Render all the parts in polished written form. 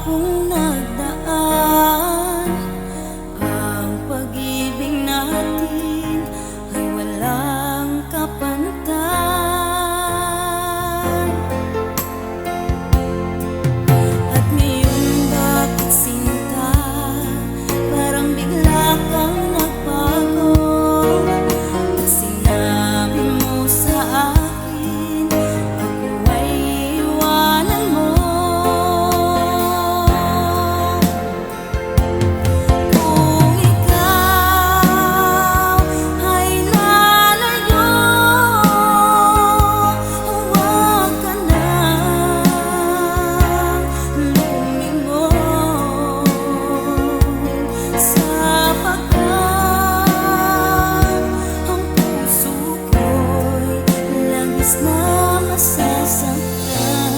akong nagdaan. Ang pag-ibig natin ay walang kapantay. At ngayon bakit sinta, parang bigla kang nagbago. At sinabi mo sa akin, ako ay iwanan mo. Kung ikaw ay lalayo, huwag ka nang lumingon, sapagkat ang puso ko'y langis na masasaktan.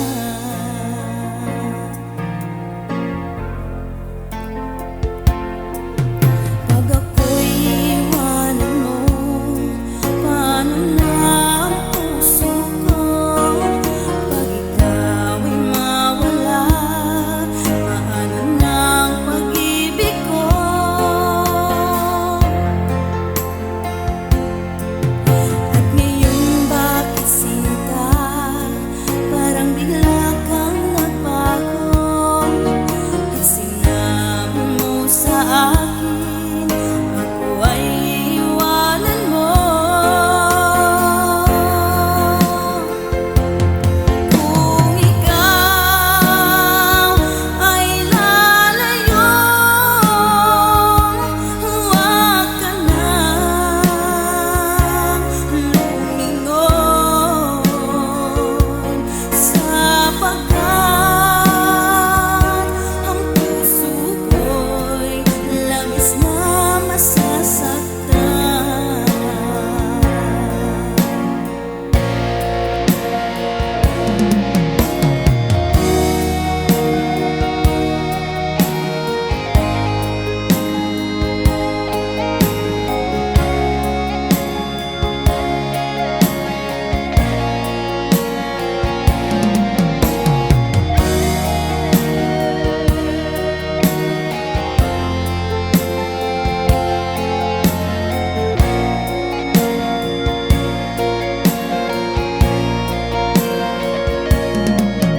Pag ako'y iwanan mo, paano na ang puso ko? Pag ikaw'y mawala, paano na ang pag-ibig ko? At ngayon bakit sinta, parang bigla kang nagbago. At sinabi mo sa akin, ako ay iwanan mo. Kung ikaw ay lalayo, huwag ka nang lumingon, sapagkat ang puso ko'y labis na masasaktan.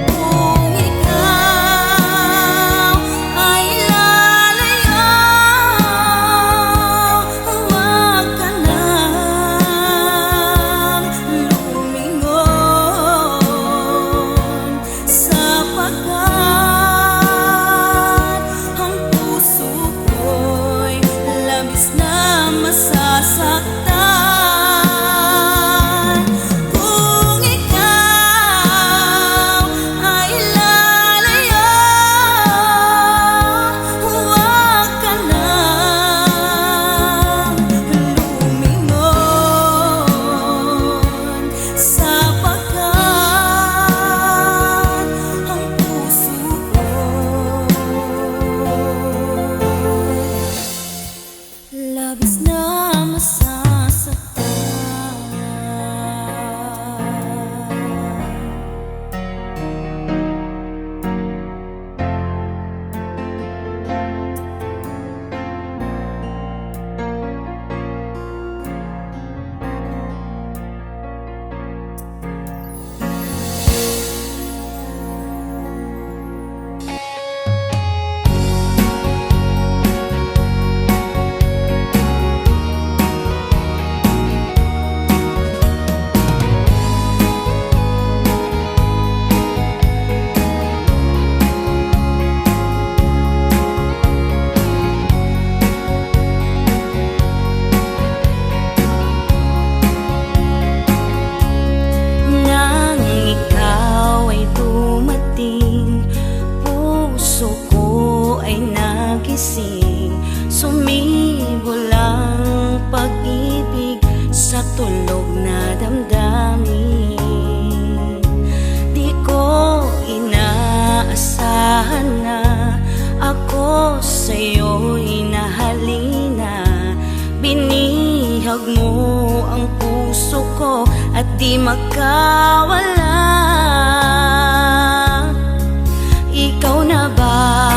Kung ikaw ay lalayo, huwag ka nang lumingon, sapagkat ang puso ko'y labis na masasaktan. Kung ikaw ay lalayo, huwag ka nang lumingon, sapagkat ang puso ko'y labis na sumibol ang pag-ibig sa tulog na damdamin. Di ko inaasahan na ako sa'yo'y nahalina. Binihag mo ang puso ko at di makawala. Ikaw na ba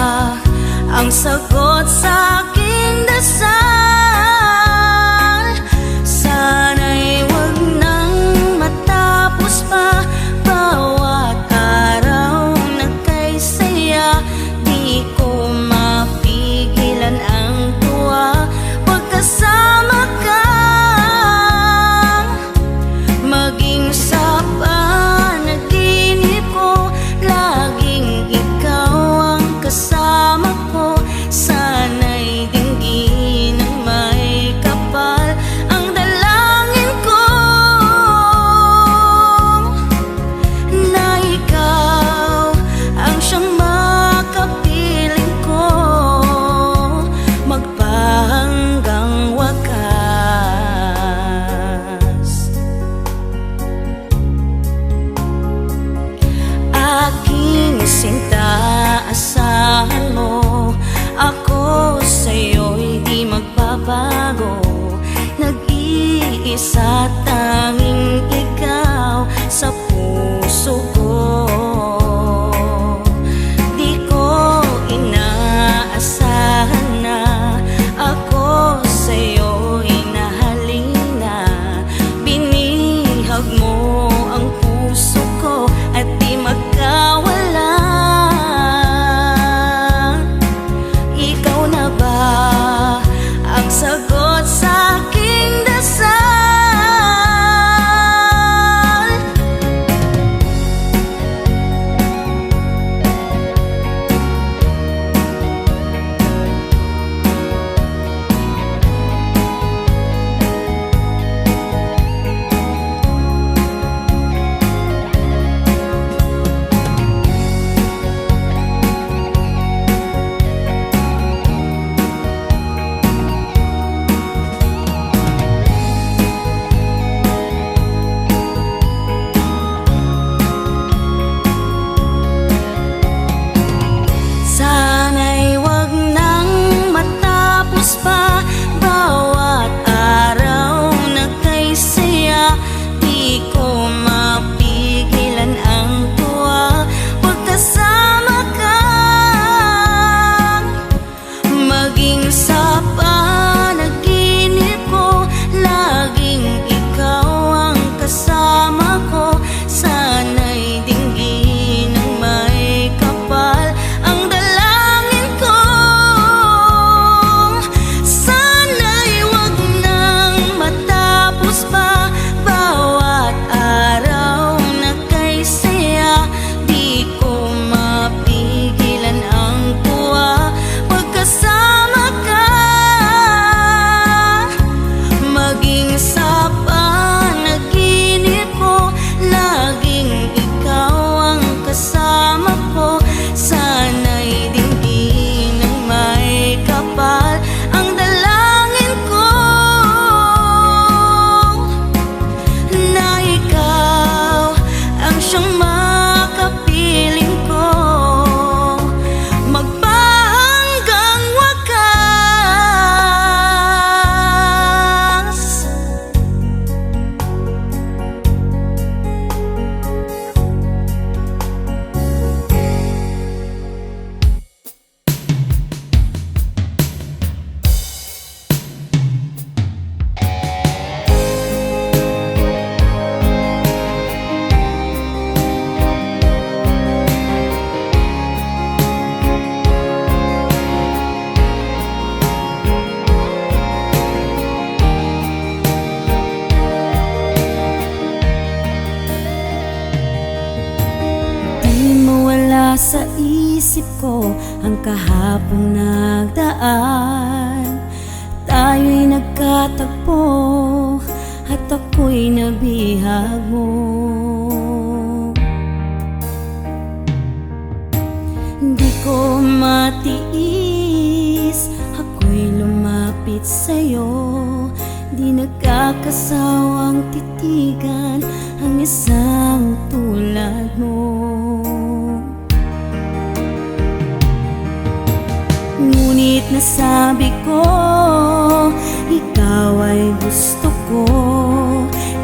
sa isip ko ang kahapong nagdaan. Tayo'y nagkatagpo at ako'y nabihag mo. Di ko matiis, ako'y lumapit sa'yo. Di nagkakasawang titigan ang isang tulad mo. Ngunit nasabi ko, ikaw ay gusto ko.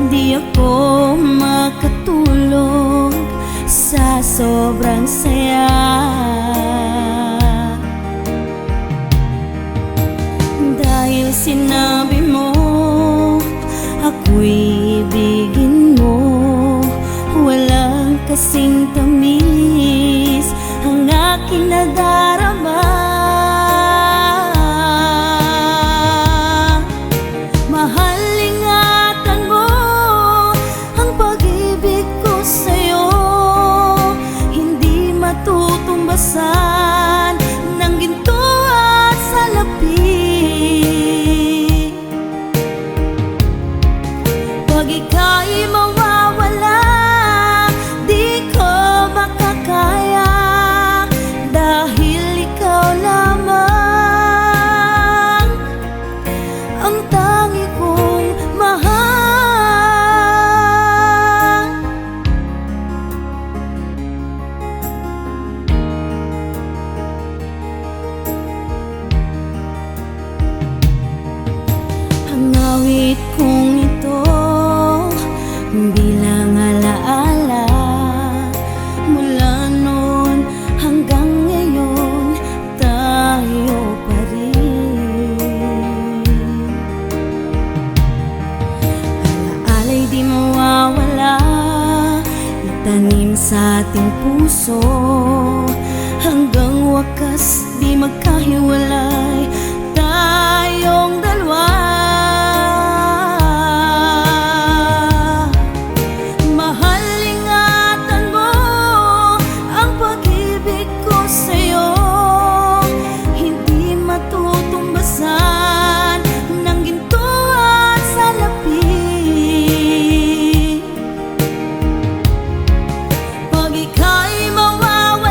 Di ako makatulog sa sobrang saya. Dahil sinabi mo, ako'y ibigin mo. Walang kasing tamis ang aking nadarama. Mahal, ingatan mo ang pag-ibig ko sa'yo. Hindi matutumbasan ng ginto at salapi. Pag ika'y mawawala, di ko makakaya. Dahil ikaw lamang ang tangi kong mahal. Ang awit kong ito bilang alaala, mula noon hanggang ngayon tayo pa rin. Alaala'y di mawawala, itanim sa ating puso. Hanggang wakas di magkahiwalay tayong dalawa. Pag ika'y mawawala,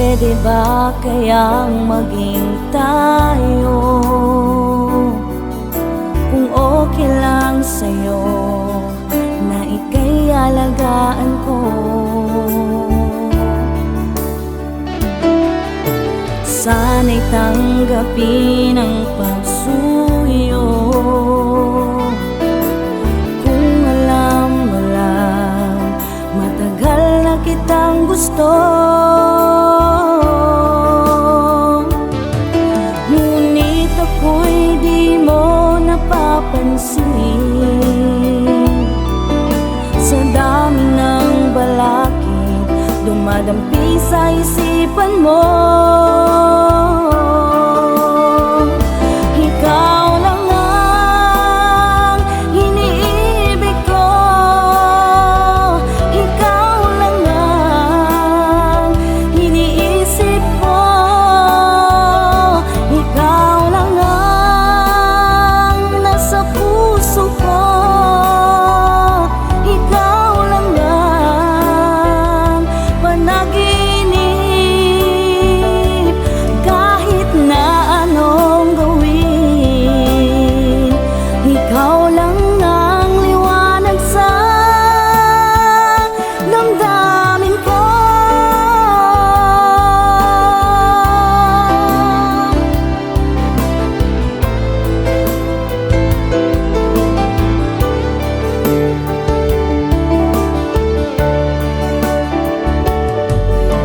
Pwede ba kayang maging tayo? Kung okay lang sa'yo na ika'y alagaan ko, sana'y tanggapin ang pagsuyo. Kung alam mo lang, matagal na kitang gusto, ngunit ako'y di mo napapansin. Sa dami ng balakid, dumadampi sa isipan mo. Ikaw lang ang iniibig ko, ikaw lang ang iniisip ko, ikaw lang ang nasa puso ko, ikaw lang ang panaginip. Kahit na anong gawin, ikaw lang ang liwanag sa damdamin ko.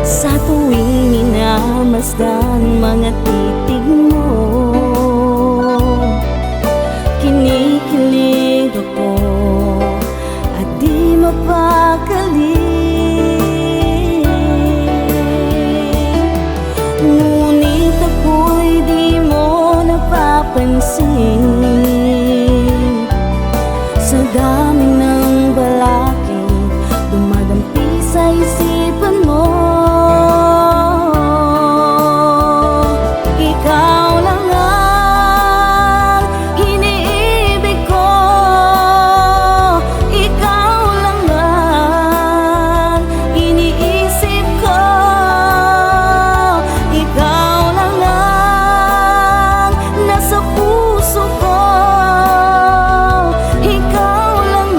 Sa tuwing minamasdan mga titig mo, kinikilig ako at di mapakali. Ngunit ako'y di mo napapansin. Sa dami ng balakid, dumadampi sa isipan mo. Ikaw lang ang iniibig ko, ikaw lang ang iniisip ko, ikaw lang ang nasa puso ko, ikaw lang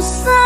sa